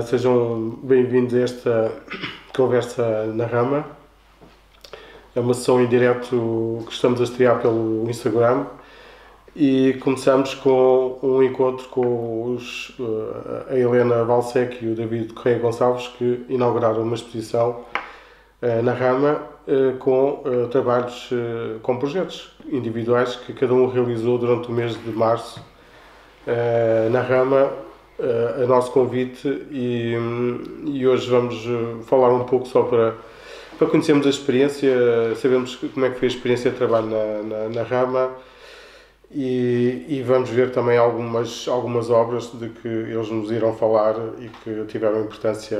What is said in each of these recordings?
Sejam bem-vindos a esta conversa na Rama. É uma sessão em direto que estamos a estrear pelo Instagram e começamos com um encontro com a Helena Valsec e o David Correia Gonçalves, que inauguraram uma exposição na Rama com trabalhos, com projetos individuais que cada um realizou durante o mês de março na Rama, a nosso convite, e hoje vamos falar um pouco só para conhecermos a experiência, sabemos como é que foi a experiência de trabalho na Rama, e vamos ver também algumas obras de que eles nos irão falar e que tiveram importância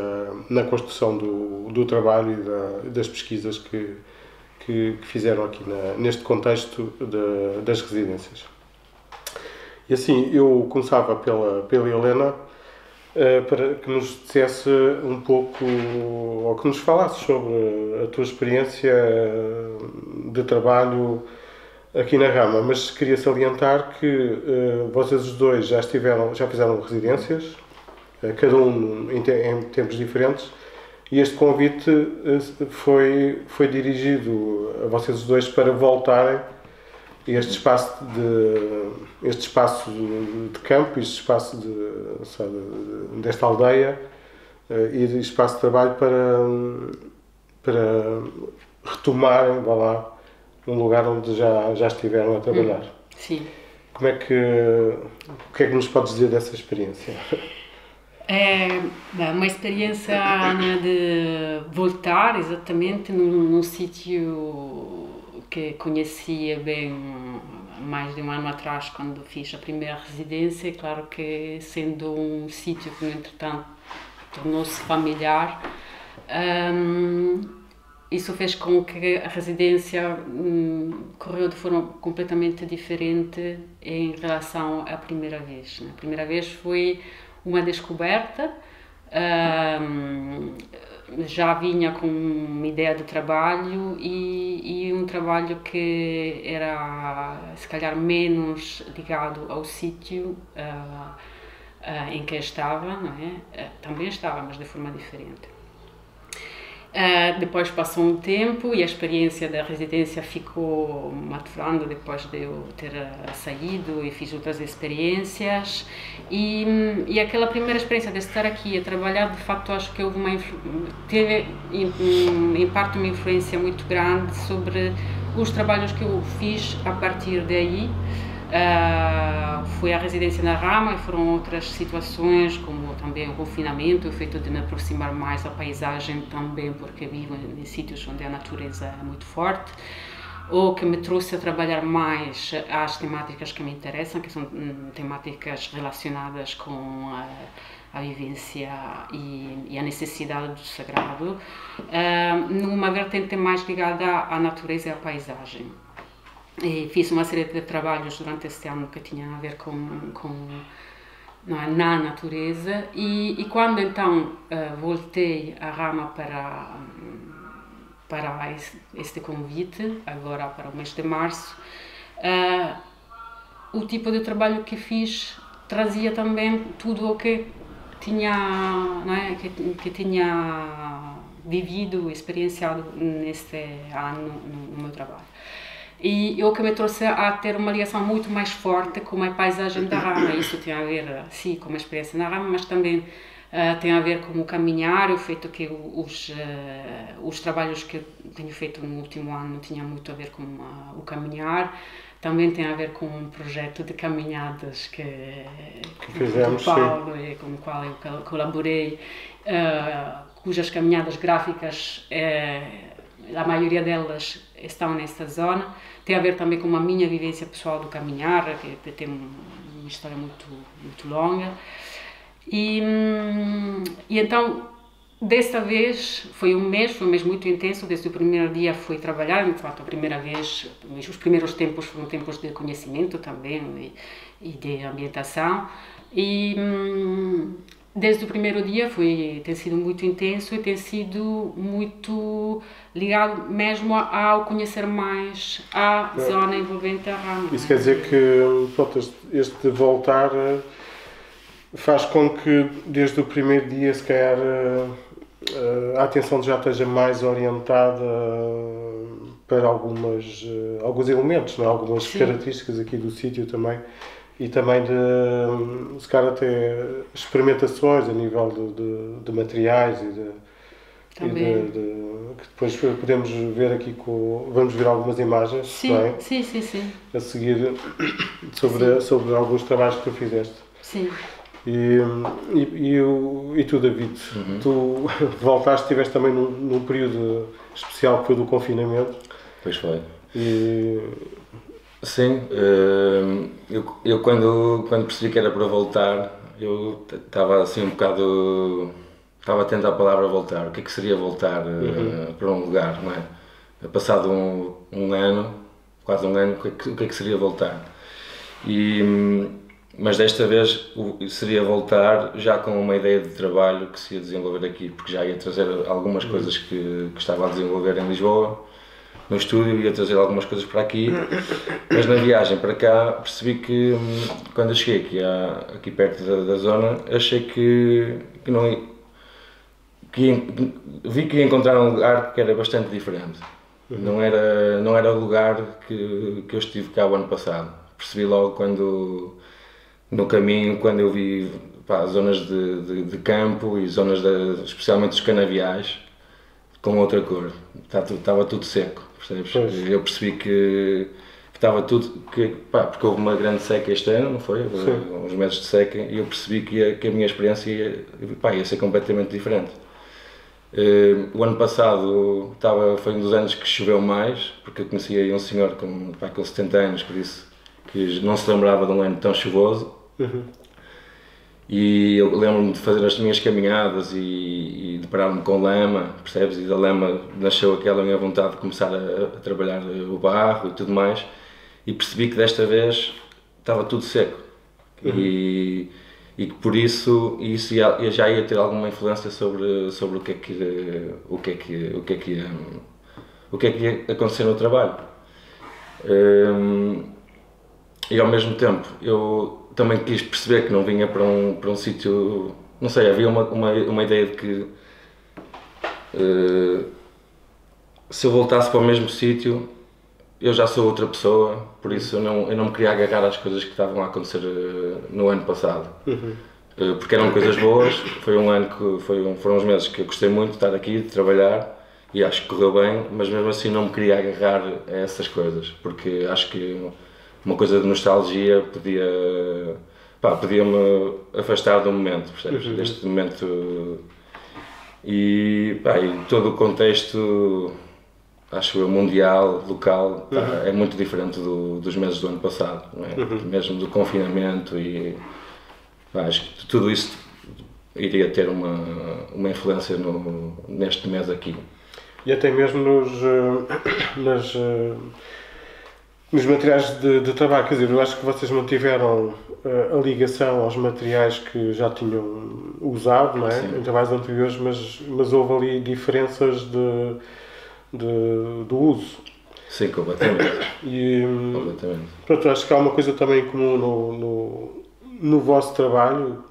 na construção do trabalho e das pesquisas que fizeram aqui neste contexto das residências. E assim, eu começava pela Helena, para que nos dissesse um pouco, ou que nos falasses sobre a tua experiência de trabalho aqui na Rama, mas queria salientar que vocês os dois já fizeram residências, cada um em tempos diferentes, e este convite foi dirigido a vocês os dois para voltarem este espaço de campo, este espaço desta aldeia e de espaço de trabalho para retomarem, vá lá, um lugar onde já estiveram a trabalhar. Sim. O que é que nos podes dizer dessa experiência? É uma experiência, né, de voltar exatamente num sítio que conhecia bem mais de um ano atrás, quando fiz a primeira residência. Claro que, sendo um sítio que, no entretanto, tornou-se familiar, isso fez com que a residência correu de forma completamente diferente em relação à primeira vez. A primeira vez foi uma descoberta. Já vinha com uma ideia de trabalho e um trabalho que era, se calhar, menos ligado ao sítio em que estava, não é? Também estava, mas de forma diferente. Depois passou um tempo e a experiência da residência ficou maturando depois de eu ter saído, e fiz outras experiências, e aquela primeira experiência de estar aqui a trabalhar, de facto, acho que teve em parte uma influência muito grande sobre os trabalhos que eu fiz a partir daí. Foi a residência na Rama e foram outras situações, como também o confinamento, o feito de me aproximar mais da paisagem também, porque vivo em sítios onde a natureza é muito forte, ou que me trouxe a trabalhar mais as temáticas que me interessam, que são temáticas relacionadas com a vivência e a necessidade do sagrado, numa vertente mais ligada à natureza e à paisagem. E fiz uma série de trabalhos durante este ano que tinham a ver na natureza, e quando então voltei à Rama para este convite, agora para o mês de março, o tipo de trabalho que fiz trazia também tudo o que tinha, não é, que tinha vivido, experienciado neste ano no meu trabalho. E o que me trouxe a ter uma ligação muito mais forte com a paisagem da Rama. Isso tem a ver, sim, com a experiência na Rama, mas também tem a ver com o caminhar, o feito que os trabalhos que eu tenho feito no último ano tinham muito a ver com o caminhar. Também tem a ver com um projeto de caminhadas que fizemos, do Paulo, e com o qual eu colaborei, cujas caminhadas gráficas, a maioria delas estão nesta zona. Tem a ver também com a minha vivência pessoal do caminhar, que tem uma história muito longa. E então, desta vez, foi um mês muito intenso. Desde o primeiro dia fui trabalhar, de fato, a primeira vez, os primeiros tempos foram tempos de conhecimento também e de ambientação. E desde o primeiro dia tem sido muito intenso e tem sido muito ligado mesmo ao conhecer mais a zona envolvente a Rama. Isso quer dizer que, pronto, este voltar faz com que desde o primeiro dia, se calhar, a atenção já esteja mais orientada para alguns elementos, não é? Algumas Sim. características aqui do sítio também. E também de, se calhar, até experimentações a nível de materiais Também. que depois podemos ver aqui vamos ver algumas imagens, Sim, não é? sim, sim, sim. A seguir Sim. sobre alguns trabalhos que tu fizeste. Sim. E tu, David, tu voltaste, estiveste também num período especial que foi do confinamento. Pois foi. E, Sim, eu quando percebi que era para voltar, eu estava assim um bocado. Estava atento à palavra voltar. O que é que seria voltar para um lugar, não é? Passado um ano, quase um ano, o que é que seria voltar? Mas desta vez seria voltar já com uma ideia de trabalho que se ia desenvolver aqui, porque já ia trazer algumas coisas que estava a desenvolver em Lisboa, no estúdio, ia trazer algumas coisas para aqui, mas na viagem para cá percebi que quando eu cheguei aqui perto da zona, achei que não vi que ia encontrar um lugar que era bastante diferente. Não era o lugar que eu estive cá o ano passado. Percebi logo no caminho, quando eu vi zonas de campo e zonas especialmente os canaviais com outra cor. Estava tudo seco, percebes? Pois. Eu percebi que estava tudo, porque houve uma grande seca este ano, não foi? Uns meses de seca, e eu percebi que a minha experiência ia ser completamente diferente. O ano passado foi um dos anos que choveu mais, porque eu conhecia aí um senhor com 70 anos, por isso que não se lembrava de um ano tão chuvoso. E eu lembro-me de fazer as minhas caminhadas e deparar-me com lama, percebes? E da lama nasceu aquela minha vontade de começar a trabalhar o barro e tudo mais, e percebi que desta vez estava tudo seco. E que por isso já ia ter alguma influência sobre o que ia acontecer no trabalho. E ao mesmo tempo eu também quis perceber que não vinha para um sítio, não sei, havia uma ideia de que se eu voltasse para o mesmo sítio eu já sou outra pessoa, por isso eu não me queria agarrar às coisas que estavam a acontecer no ano passado. Porque eram coisas boas, foram uns meses que eu gostei muito de estar aqui, de trabalhar, e acho que correu bem, mas mesmo assim não me queria agarrar a essas coisas, porque acho que uma coisa de nostalgia podia-me afastar do momento, percebes? Deste momento. E todo o contexto, acho eu, mundial, local, é muito diferente dos meses do ano passado, não é? Mesmo do confinamento, e acho que tudo isso iria ter uma influência neste mês aqui. E até mesmo nos materiais de trabalho, quer dizer, eu acho que vocês mantiveram a ligação aos materiais que já tinham usado, não é? Em trabalhos anteriores, mas houve ali diferenças do uso. Sim, completamente. Completamente. Pronto, acho que há uma coisa também em comum no vosso trabalho,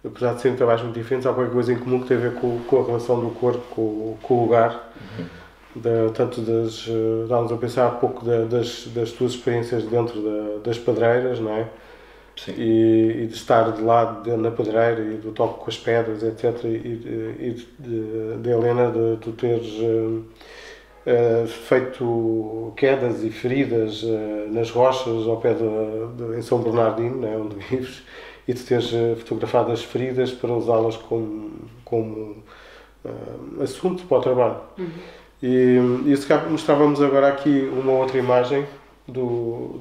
apesar de serem trabalhos muito diferentes, há qualquer coisa em comum que tem a ver com a relação do corpo com o lugar. Tanto estávamos a pensar há pouco das tuas experiências dentro das pedreiras, não é? Sim. E de estar de lado na pedreira e do toque com as pedras, etc. E de Helena, de tu teres feito quedas e feridas nas rochas ao pé em São Bernardino, não é? Onde vives, e de teres fotografado as feridas para usá-las como assunto para o trabalho. E se calhar mostrávamos agora aqui uma outra imagem do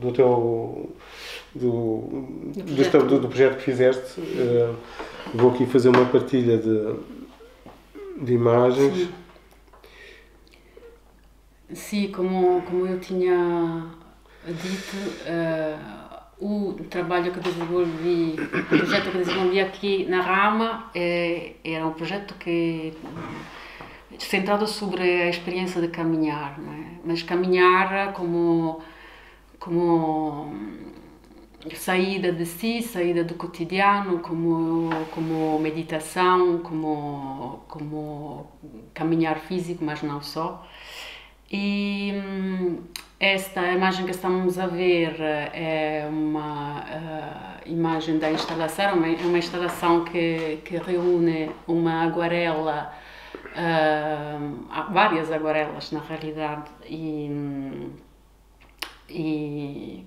projeto que fizeste. Vou aqui fazer uma partilha de imagens. Sim, como eu tinha dito, o trabalho que desenvolvi, o projeto que desenvolvi aqui na Rama era um projeto que centrado sobre a experiência de caminhar, não é? Mas caminhar como saída de si, saída do cotidiano, como meditação, como caminhar físico, mas não só. E esta imagem que estamos a ver é uma imagem da instalação, é uma instalação que reúne uma aguarela, várias aguarelas na realidade, e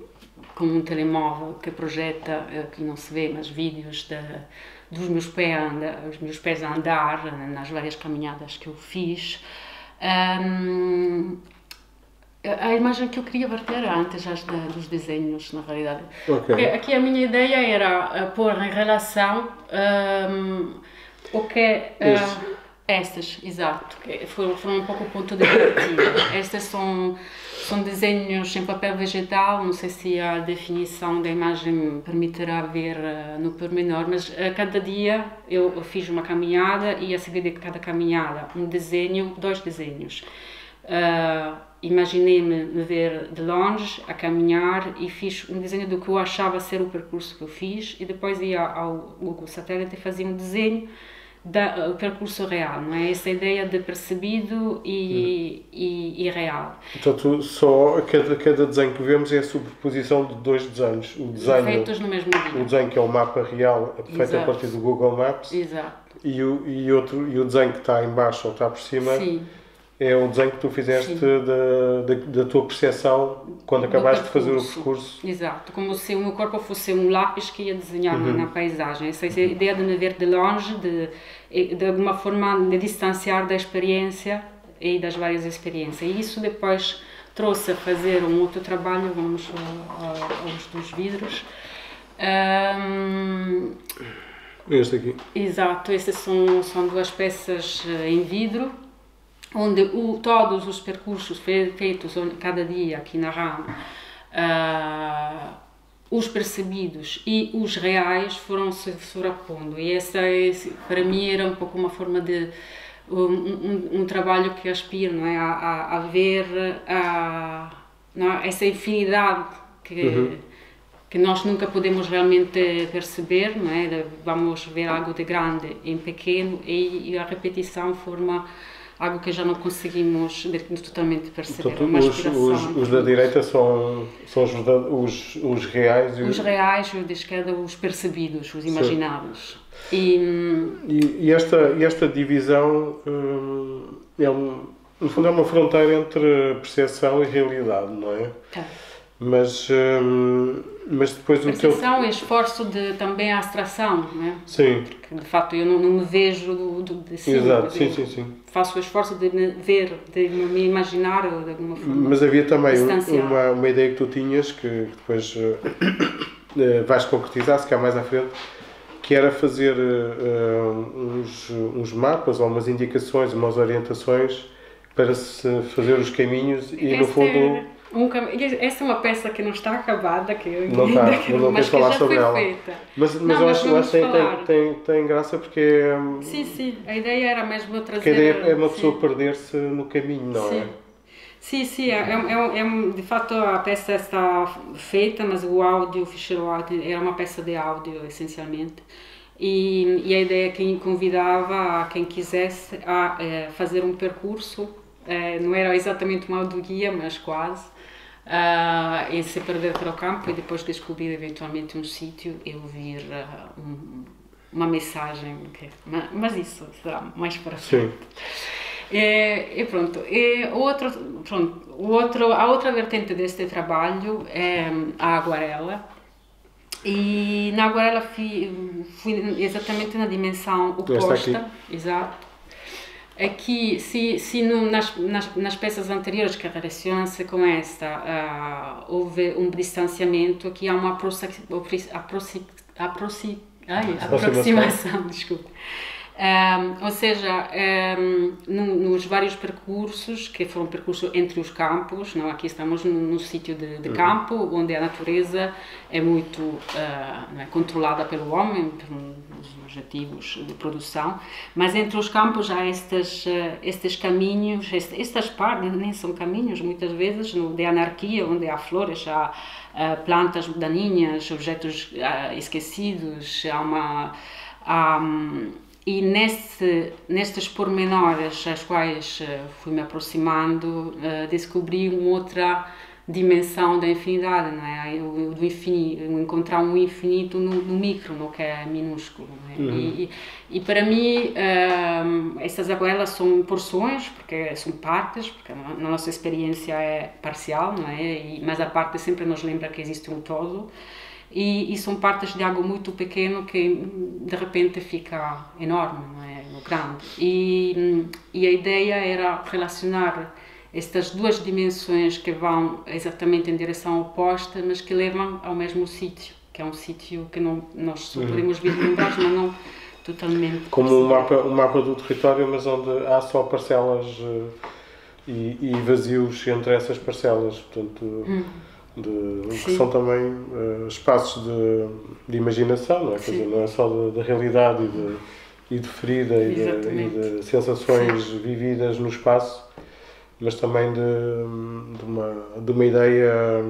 com um telemóvel que projeta, que não se vê, mas vídeos dos meus pés a andar nas várias caminhadas que eu fiz. A imagem que eu queria verter antes dos desenhos, na realidade. Porque aqui a minha ideia era pôr em relação o que estas, exato, que foram um pouco o ponto de partida. Estas são desenhos em papel vegetal, não sei se a definição da imagem me permitirá ver no pormenor, mas a cada dia eu fiz uma caminhada e a seguir de cada caminhada dois desenhos. Imaginei-me ver de longe a caminhar e fiz um desenho do que eu achava ser o percurso que eu fiz, e depois ia ao Google Satélite e fazia um desenho do percurso real, não é? Essa ideia de percebido e real. Portanto, cada desenho que vemos é a sobreposição de dois desenhos. O desenho, feitos no mesmo dia. O desenho que é o mapa real, feito a partir do Google Maps. Exato. E o desenho que está em baixo ou está por cima. Sim. É o desenho que tu fizeste da tua percepção quando acabaste de fazer o percurso. Exato, como se o meu corpo fosse um lápis que ia desenhar na paisagem. Essa ideia de me ver de longe, de alguma forma de distanciar da experiência e das várias experiências. E isso depois trouxe a fazer um outro trabalho, vamos aos dos vidros. Este aqui. Exato, essas são duas peças em vidro, onde todos os percursos feitos cada dia aqui na Rama, os percebidos e os reais foram se sobrepondo, e essa para mim era um pouco uma forma de um trabalho que aspiro, não é, a ver não é? Essa infinidade que nós nunca podemos realmente perceber, não é? Vamos ver algo de grande em pequeno, e a repetição forma algo que já não conseguimos totalmente perceber. Portanto, os da direita são os reais e os reais, os da esquerda os percebidos, os imaginados. E esta divisão no fundo é uma fronteira entre percepção e realidade, não é? É. Mas depois percepção e esforço de também a abstração, não é? Sim. Porque de facto eu não me vejo de cima. Exato, sim. Faço o esforço de me ver, de me imaginar de alguma forma. Mas havia também uma ideia que tu tinhas, que depois vais concretizar, se calhar mais à frente, que era fazer uns mapas ou umas indicações, umas orientações para se fazer os caminhos e no fundo... Essa é uma peça que não está acabada, que eu não está, não mas que já foi ela. Feita. Mas eu acho que tem graça porque... Sim, a ideia era mesmo trazer... Porque a ideia é uma pessoa perder-se no caminho, não é? Sim, de fato a peça está feita, mas o ficheiro áudio era uma peça de áudio essencialmente. E a ideia é que convidava a quem quisesse a fazer um percurso, não era exatamente uma audioguia, mas quase, e se perder pelo campo e depois descobrir eventualmente um sítio e ouvir uma mensagem, mas isso será mais para frente. E pronto, a outra vertente deste trabalho é a aguarela, e na aguarela fui exatamente na dimensão oposta, exato. Aqui, nas peças anteriores que relacionam-se com esta, houve um distanciamento, aqui há uma aproximação, desculpa. Ou seja, nos vários percursos, que foram percursos entre os campos, não? Aqui estamos num sítio de campo, onde a natureza é muito não é, controlada pelo homem, pelos objetivos de produção, mas entre os campos há estes caminhos, estas partes, nem são caminhos, muitas vezes, de anarquia, onde há flores, há plantas daninhas, objetos esquecidos, e nestes pormenores aos quais fui me aproximando, descobri uma outra dimensão da infinidade, não é? Do infinito, encontrar um infinito no micro, no que é minúsculo. Não é? E para mim, essas aquelas são porções, porque são partes, porque a nossa experiência é parcial, não é? Mas a parte sempre nos lembra que existe um todo. E são partes de algo muito pequeno que de repente fica enorme, não é? Grande. E a ideia era relacionar estas duas dimensões que vão exatamente em direção oposta, mas que levam ao mesmo sítio, que é um sítio que nós só podemos vislumbrar, mas não totalmente. Como um mapa do território, mas onde há só parcelas e vazios entre essas parcelas, portanto... que são também espaços de imaginação, não é? Quer dizer, não é só de realidade e de ferida e de sensações vividas no espaço, mas também de uma ideia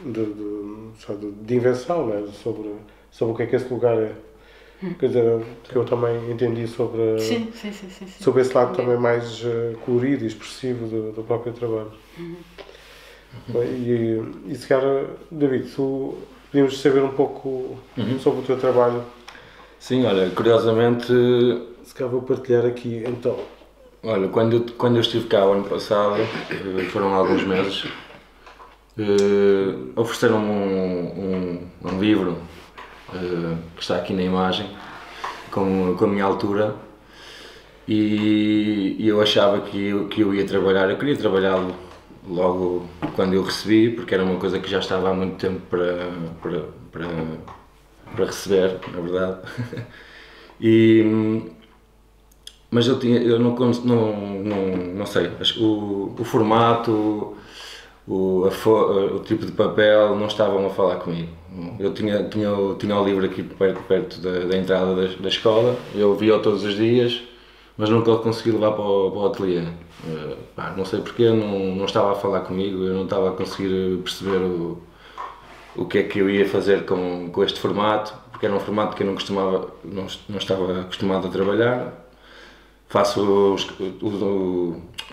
de invenção, não é? sobre o que é que esse lugar é. Quer dizer, que eu também entendi sobre esse lado também mais colorido e expressivo do próprio trabalho. E se calhar, David, podíamos saber um pouco sobre o teu trabalho. Sim, olha, curiosamente... Se calhar vou partilhar aqui, então. Olha, quando eu estive cá o ano passado, foram alguns meses, ofereceram-me um livro que está aqui na imagem, com a minha altura, e eu achava que eu ia trabalhar, eu queria trabalhá-lo logo quando eu recebi, porque era uma coisa que já estava há muito tempo para receber, na verdade. Mas eu não sei, o formato, o tipo de papel não estavam a falar comigo. Eu tinha o livro aqui perto da entrada da escola, eu via-o todos os dias, mas nunca o consegui levar para o ateliê. Não sei porque, não estava a falar comigo, eu não estava a conseguir perceber o que é que eu ia fazer com este formato, porque era um formato que eu não estava acostumado a trabalhar.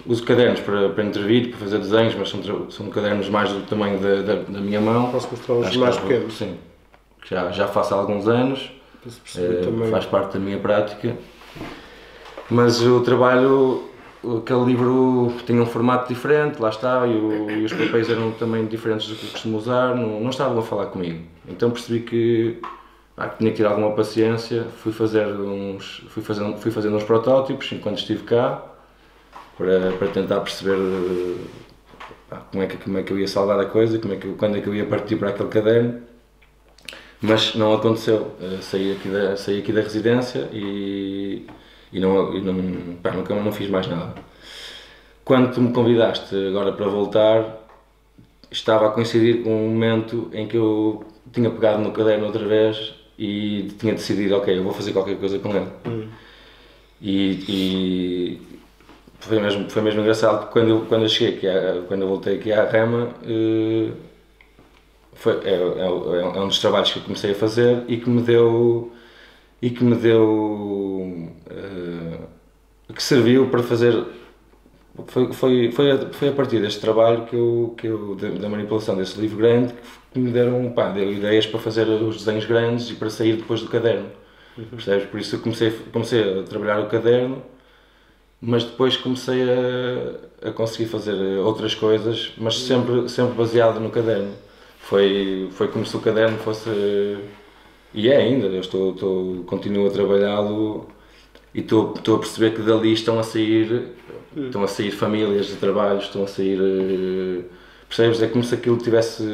Uso cadernos para intervir, para fazer desenhos, mas são cadernos mais do tamanho da minha mão. Posso mostrar os mais pequenos? Sim, já faço há alguns anos, faz parte da minha prática. Mas o trabalho, aquele livro tinha um formato diferente, lá está, e os papéis eram também diferentes do que eu costumo usar, não estavam a falar comigo. Então percebi que tinha que ter alguma paciência, fui fazendo uns protótipos enquanto estive cá, para tentar perceber como é que eu ia saldar a coisa, quando é que eu ia partir para aquele caderno. Mas não aconteceu, saí aqui da residência e nunca não fiz mais nada. Quando tu me convidaste agora para voltar, estava a coincidir com um momento em que eu tinha pegado no caderno outra vez e tinha decidido, ok, eu vou fazer qualquer coisa com ele. E foi mesmo engraçado, porque quando eu cheguei aqui, quando eu voltei aqui à Rama, é um dos trabalhos que eu comecei a fazer e que serviu para fazer. Foi a partir deste trabalho da manipulação desse livro grande que me deu ideias para fazer os desenhos grandes e para sair depois do caderno. Percebes? Por isso eu comecei a trabalhar o caderno, mas depois comecei a conseguir fazer outras coisas, mas sempre baseado no caderno. Foi como se o caderno fosse, e é ainda, eu continuo a trabalhá-lo e estou a perceber que dali estão a sair famílias de trabalho, estão a sair Percebes? É como se aquilo tivesse.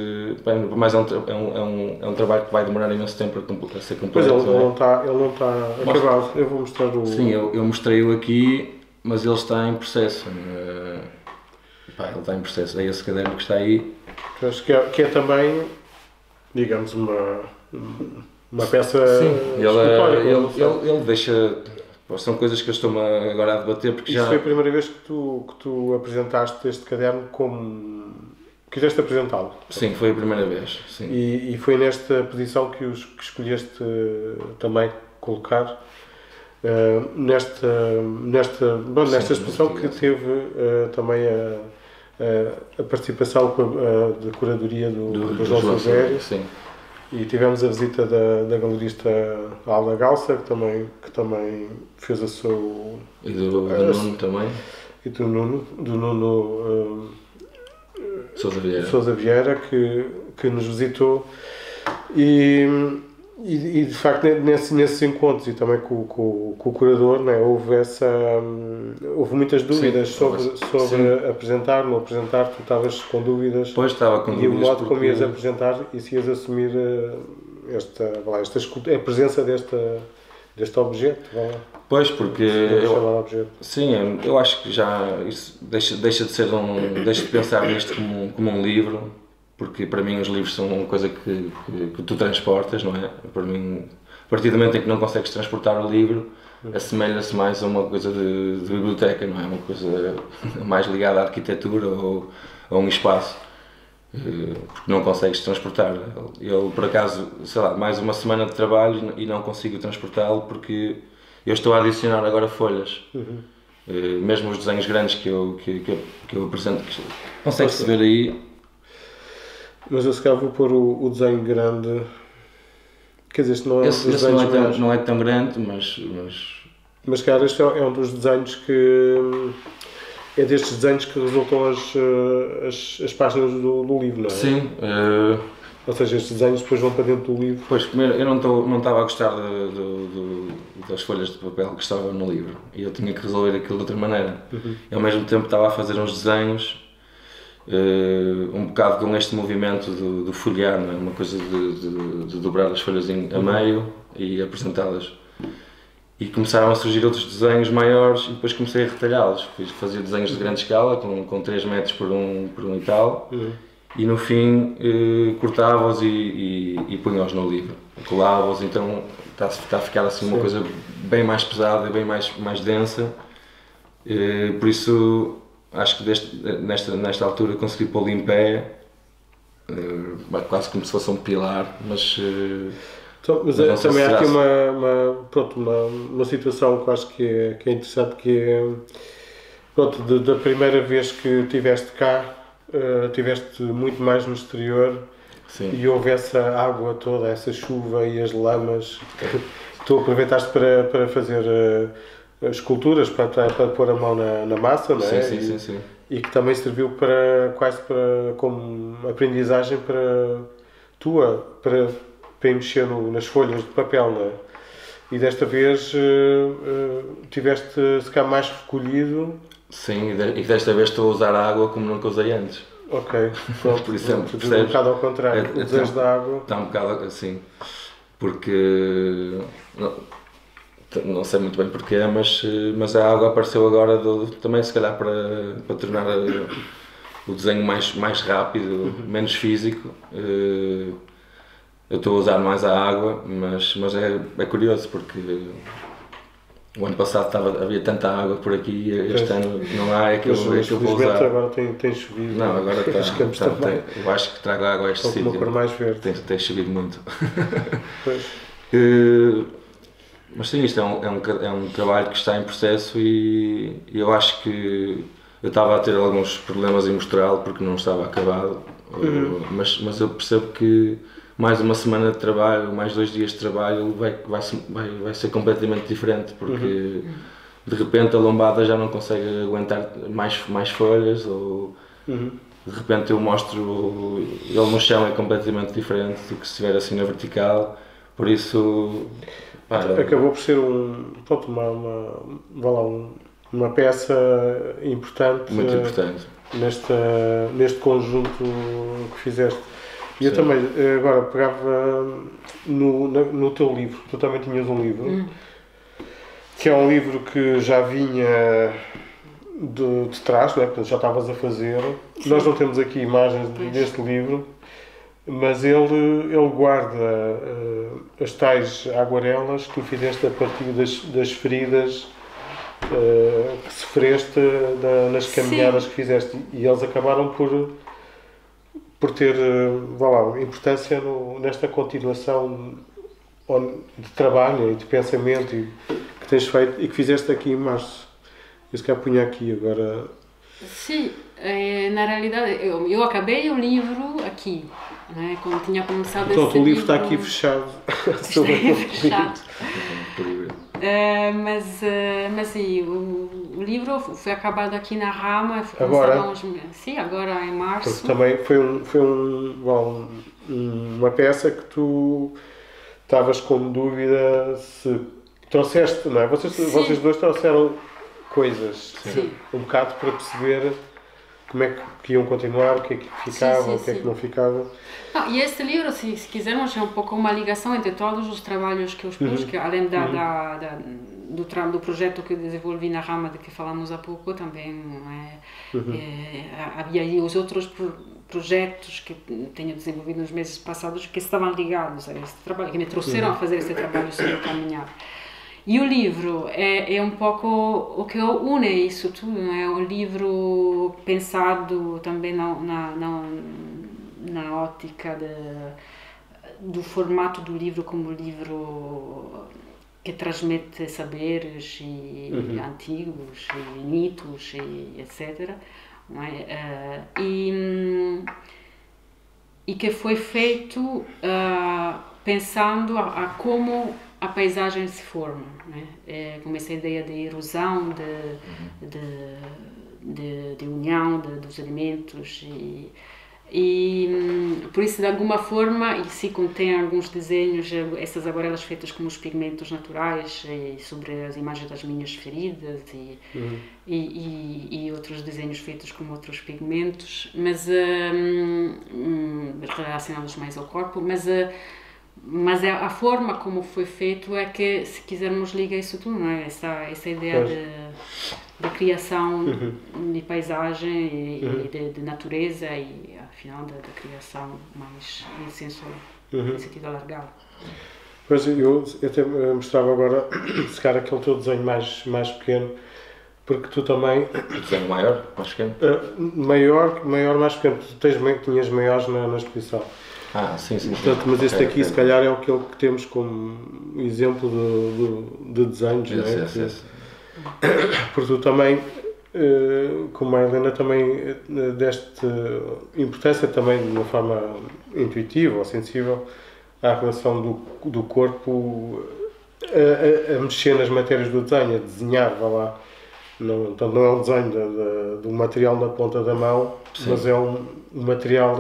Bem, mas é um trabalho que vai demorar imenso tempo a ser Pois completo. ele não está acabado. Eu vou mostrar o. Sim, eu mostrei-o aqui, mas ele está em processo. Ele está em processo. É esse caderno que está aí. Eu acho que é também, digamos, uma peça. Sim, escultórica, ele deixa. São coisas que eu estou-me agora a debater porque Isto já. foi a primeira vez que tu apresentaste este caderno como. Quiseste apresentá-lo. Sim, foi a primeira vez. Sim. E foi nesta posição que escolheste também colocar. Nesta exposição que teve também a participação da curadoria do João Silvério. Sim. E tivemos a visita da galerista Alda Galsa, que também fez a sua. E do Nuno também. E do Nuno Sousa Vieira, que nos visitou. E de facto, nesses encontros e também com o curador, né, houve muitas dúvidas sobre apresentar, não apresentar. Tu estavas com dúvidas. Pois estava com dúvidas. E o modo como ias apresentar e se ias assumir a presença deste objeto. Pois, porque eu acho que já isso deixa de pensar nisto como um livro. Porque para mim os livros são uma coisa que tu transportas, não é? Para mim, a partir do momento em que não consegues transportar o livro, assemelha-se mais a uma coisa de biblioteca, não é? Uma coisa mais ligada à arquitetura ou a um espaço, porque não consegues transportar. Eu, por acaso, sei lá, mais uma semana de trabalho e não consigo transportá-lo porque eu estou a adicionar agora folhas. Mesmo os desenhos grandes que eu apresento, consegue-se ver aí. Mas eu se calhar vou pôr o desenho grande. Quer dizer, este não é esse não é tão grande, mas. Mas cara, este é um dos desenhos que. É destes desenhos que resultam as páginas do livro, não é? Sim. Ou seja, estes desenhos depois vão para dentro do livro. Pois, primeiro, eu não estava a gostar das folhas de papel que estavam no livro e eu tinha que resolver aquilo de outra maneira. E ao mesmo tempo estava a fazer uns desenhos. Um bocado com este movimento do folhear, não é? Uma coisa de dobrar as folhas a meio e apresentá-las. E começaram a surgir outros desenhos maiores e depois comecei a retalhá-los. Fazia desenhos de grande escala, com 3 metros por um e tal, e no fim cortava-os e punha-os no livro. Colava-os, então está a ficar assim uma coisa bem mais pesada e bem mais densa. Por isso acho que nesta altura consegui pô-lo em pé, quase como se fosse um pilar, mas também há aqui uma situação que eu acho que é interessante, que é, pronto, da primeira vez que estiveste cá, estiveste muito mais no exterior. Sim. E houve essa água toda, essa chuva e as lamas. Tu aproveitaste para fazer esculturas, para pôr a mão na massa, não é? Sim. E que também serviu quase como aprendizagem para mexer nas folhas de papel, não é? E desta vez tiveste se calhar mais recolhido. Sim, e desta vez estou a usar a água como nunca usei antes. Ok, pronto. Por exemplo, um bocado ao contrário, o desejo da água. Está um bocado assim, porque não sei muito bem porquê, mas a água apareceu agora também se calhar para tornar o desenho mais rápido, menos físico. Eu estou a usar mais a água, mas é curioso porque o ano passado havia tanta água por aqui, este ano não há, é que eu vou usar. Agora tem chovido. Não, agora está. Eu acho que trago água a este sítio. Uma cor mais verde. Tem chovido muito. Pois. Mas sim, isto é um trabalho que está em processo e eu acho que eu estava a ter alguns problemas em mostrá-lo porque não estava acabado, mas eu percebo que mais uma semana de trabalho, mais 2 dias de trabalho vai ser completamente diferente, porque de repente a lombada já não consegue aguentar mais folhas, ou de repente eu mostro ele no chão é completamente diferente do que se estiver assim na vertical, por isso acabou por ser uma peça importante, Muito importante. neste conjunto que fizeste. E eu Sim. também, agora, pegava no teu livro, tu também tinhas um livro, que é um livro que já vinha de trás, não é? Portanto, já estavas a fazer. Sim. Nós não temos aqui imagens Pois. deste livro, mas ele guarda as tais aguarelas que tu fizeste a partir das feridas que sofreste nas caminhadas que fizeste, e eles acabaram por ter, vá lá, importância nesta continuação de trabalho e de pensamento que tens feito e que fizeste aqui em março. Eu se calhar punha aqui agora. Sim, na realidade eu acabei o livro aqui, né? Quando tinha começado Então, esse o livro está aqui fechado. Está fechado. Por- Mas sim, o livro foi acabado aqui na Rama, foi Agora? começado sim, agora em Porque março. também foi uma peça que tu estavas com dúvida se trouxeste, não é? Vocês dois trouxeram coisas, Sim. um bocado para perceber como é que iam continuar, o que é que ficava, Sim, o que é sim. que não ficava. E este livro, se quisermos, é um pouco uma ligação entre todos os trabalhos que eu expus, que além do projeto que desenvolvi na Rama, de que falamos há pouco, também havia aí os outros projetos que tenho desenvolvido nos meses passados que estavam ligados a este trabalho, que me trouxeram a fazer este trabalho sobre o caminhar. E o livro é um pouco o que une isso tudo, não é? O livro pensado também na ótica do formato do livro como livro que transmite saberes antigos, e mitos, e etc. Não é? E que foi feito pensando a como a paisagem se forma, né? Com essa ideia de erosão, de união dos elementos e por isso, de alguma forma, e se contém alguns desenhos, essas aguarelas feitas com os pigmentos naturais sobre as imagens das minhas feridas e outros desenhos feitos com outros pigmentos, mas relacionados mais ao corpo, mas a forma como foi feito é que, se quisermos, liga isso tudo, não é? Essa ideia de criação de paisagem e de natureza e, afinal, da criação mais em sentido alargado. Pois, eu até mostrava agora, se calhar, aquele teu desenho mais pequeno, porque tu também... Desenho maior, mais pequeno? Maior, mais pequeno. Tu tinhas maiores na exposição. Sim. Portanto, mas este aqui, se calhar, é aquele que temos como exemplo de desenhos, não é? Porque tu também, como a Helena, também deste importância também de uma forma intuitiva ou sensível à relação do corpo a mexer nas matérias do desenho, a desenhar, vá lá. Portanto, não é um desenho do material na ponta da mão, mas é um material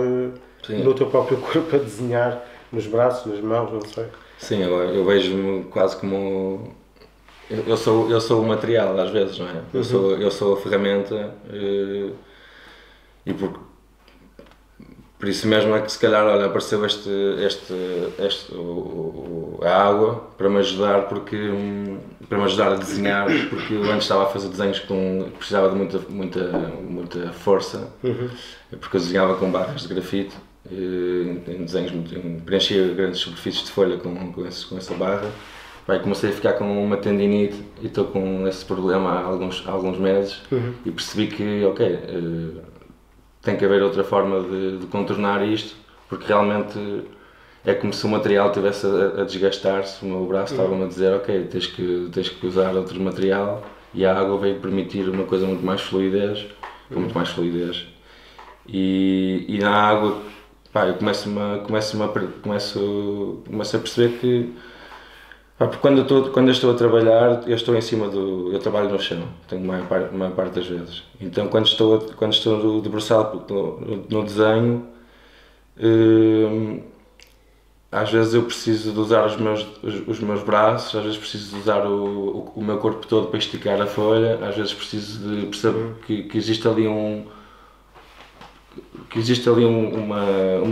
no teu próprio corpo a desenhar, nos braços, nas mãos, não sei. Sim, eu vejo-me quase como... Eu sou o material, às vezes, não é? Eu sou a ferramenta e por isso mesmo é que, se calhar, olha, apareceu a água para me ajudar, para me ajudar a desenhar, porque eu antes estava a fazer desenhos que precisava de muita força, porque eu desenhava com barras de grafite, em desenhos, preenchia grandes superfícies de folha com essa barra. Comecei a ficar com uma tendinite e estou com esse problema há alguns meses e percebi que, tem que haver outra forma de contornar isto, porque realmente é como se o material estivesse a desgastar-se, o meu braço estava-me a dizer, tens que usar outro material, e a água veio permitir uma coisa com muito mais fluidez, e na água eu começo a perceber que porque quando eu estou a trabalhar, eu estou em cima eu trabalho no chão, tenho a maior parte das vezes. Então quando estou debruçado no desenho, às vezes eu preciso de usar os meus braços, às vezes preciso de usar o meu corpo todo para esticar a folha, às vezes preciso de perceber que existe ali uma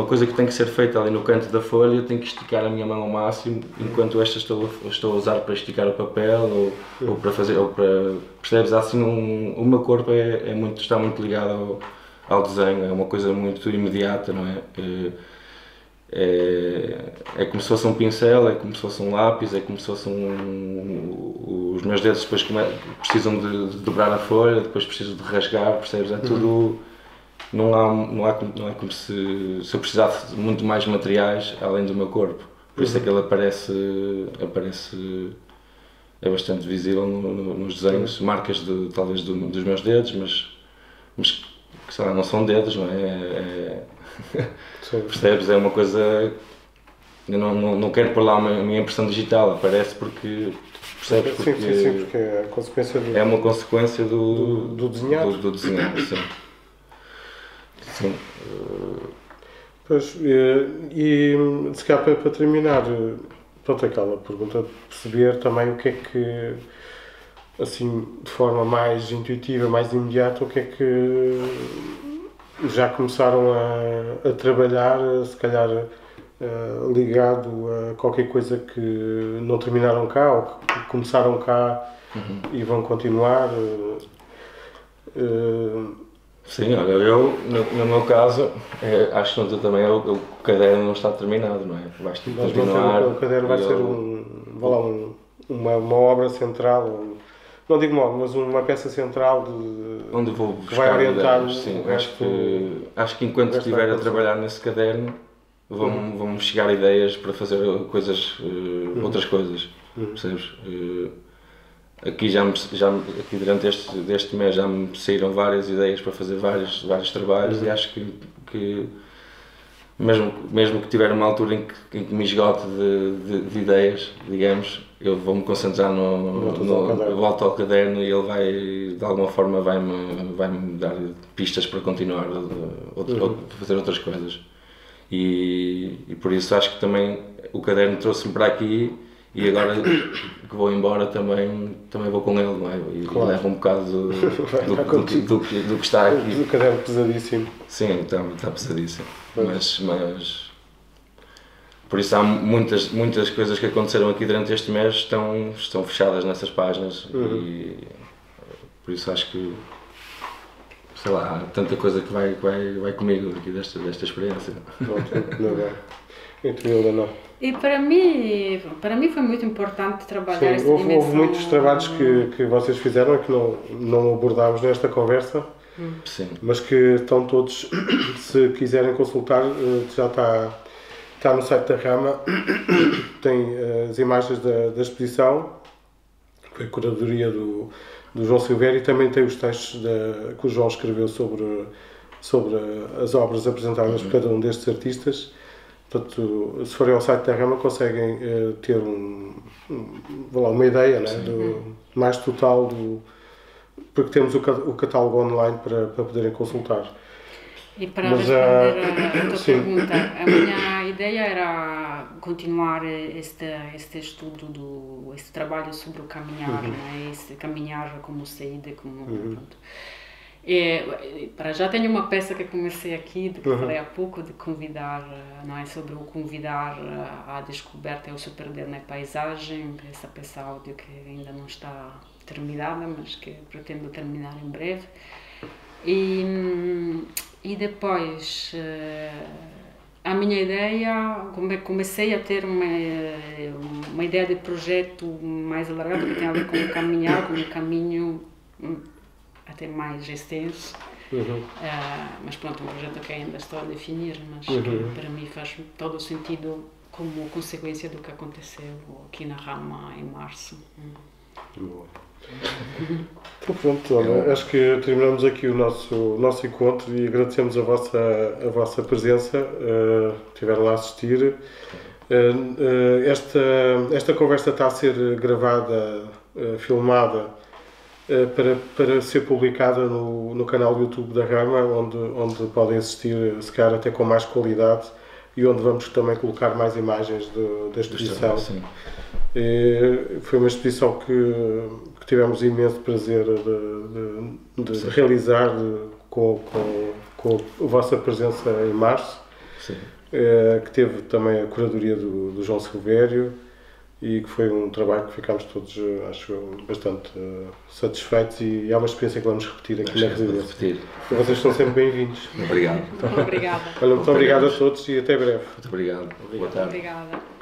coisa que tem que ser feita ali no canto da folha. Eu tenho que esticar a minha mão ao máximo, enquanto esta estou a usar para esticar o papel ou para fazer, percebes? Assim, o meu corpo está muito ligado ao desenho, é uma coisa muito imediata, não é? É como se fosse um pincel, é como se fosse um lápis, é como se fosse os meus dedos depois precisam de dobrar a folha, depois preciso de rasgar, percebes? É tudo. Não há como se eu precisasse de muito mais materiais além do meu corpo. Por isso é que ele aparece é bastante visível nos desenhos, marcas talvez dos meus dedos, mas sei lá, não são dedos, não é? Percebes? É uma coisa. Eu não quero pôr lá a minha impressão digital, aparece porque. Percebes? Sim, porque é a consequência é uma consequência do desenhar. Do desenhar, sim. Sim. Pois, e se calhar para terminar, pronto, aquela pergunta de perceber também o que é que, assim, de forma mais intuitiva, mais imediata, o que é que já começaram a trabalhar, se calhar ligado a qualquer coisa que não terminaram cá ou que começaram cá e vão continuar. Sim, olha, eu, no meu caso, acho que no teu também o caderno não está terminado, não é? Vais ter que continuar. O caderno vai ser uma obra central, não digo uma obra, mas uma peça central onde vou buscar que vai orientar ideias, sim. Acho que enquanto estiver a trabalhar nesse caderno vão chegar ideias para fazer coisas, outras coisas, percebes? Aqui durante este mês já me saíram várias ideias para fazer vários trabalhos e acho que mesmo que tiver uma altura em que me esgote de ideias, digamos, eu vou-me concentrar volto ao caderno e ele vai, de alguma forma, vai-me dar pistas para continuar a fazer outras coisas. E por isso acho que também o caderno trouxe-me para aqui. E agora que vou embora também vou com ele, não é? E claro. Leva um bocado do que está aqui. O caderno pesadíssimo. Sim, está pesadíssimo. Mas por isso há muitas coisas que aconteceram aqui durante este mês estão fechadas nessas páginas e por isso acho que, sei lá, há tanta coisa que vai comigo aqui desta experiência. Não vai. E tu, Helena? E para mim foi muito importante trabalhar esta dimensão. Houve muitos trabalhos que vocês fizeram que não abordámos nesta conversa, sim. Mas que estão todos, se quiserem consultar, já está no site da Rama, tem as imagens da exposição, foi a curadoria do João Silvério, e também tem os textos que o João escreveu sobre as obras apresentadas por cada um destes artistas. Portanto, se forem ao site da Rama conseguem ter uma ideia, né, mais total porque temos o catálogo online para poderem consultar. E para responder a tua pergunta, a minha ideia era continuar este estudo, este trabalho sobre o caminhar, né, este caminhar como saída, pronto. Para já tenho uma peça que comecei aqui, de que falei há pouco, de convidar, não é, sobre o convidar à descoberta e ao se perder na paisagem, essa peça áudio que ainda não está terminada, mas que pretendo terminar em breve. E depois, a minha ideia, comecei a ter uma ideia de projeto mais alargado que tem a ver com o caminhar, com o caminho até mais extenso, mas pronto, um projeto que ainda estou a definir, mas que para mim faz todo o sentido como consequência do que aconteceu aqui na Rama em março. Boa. Então pronto, olha, acho que terminamos aqui o nosso encontro e agradecemos a vossa presença, estiveram lá a assistir. Esta conversa está a ser gravada, filmada, para ser publicada no canal YouTube da Rama, onde podem assistir, se calhar até com mais qualidade, e onde vamos também colocar mais imagens da exposição. Sim. Foi uma exposição que tivemos imenso prazer de realizar com a vossa presença em março, que teve também a curadoria do João Silvério, e que foi um trabalho que ficámos todos, acho, bastante satisfeitos, e é uma experiência que vamos repetir aqui na residência. E vocês estão sempre bem-vindos. Obrigado. Obrigada. Olha, muito obrigado a todos e até breve. Muito obrigado. Boa tarde. Obrigada.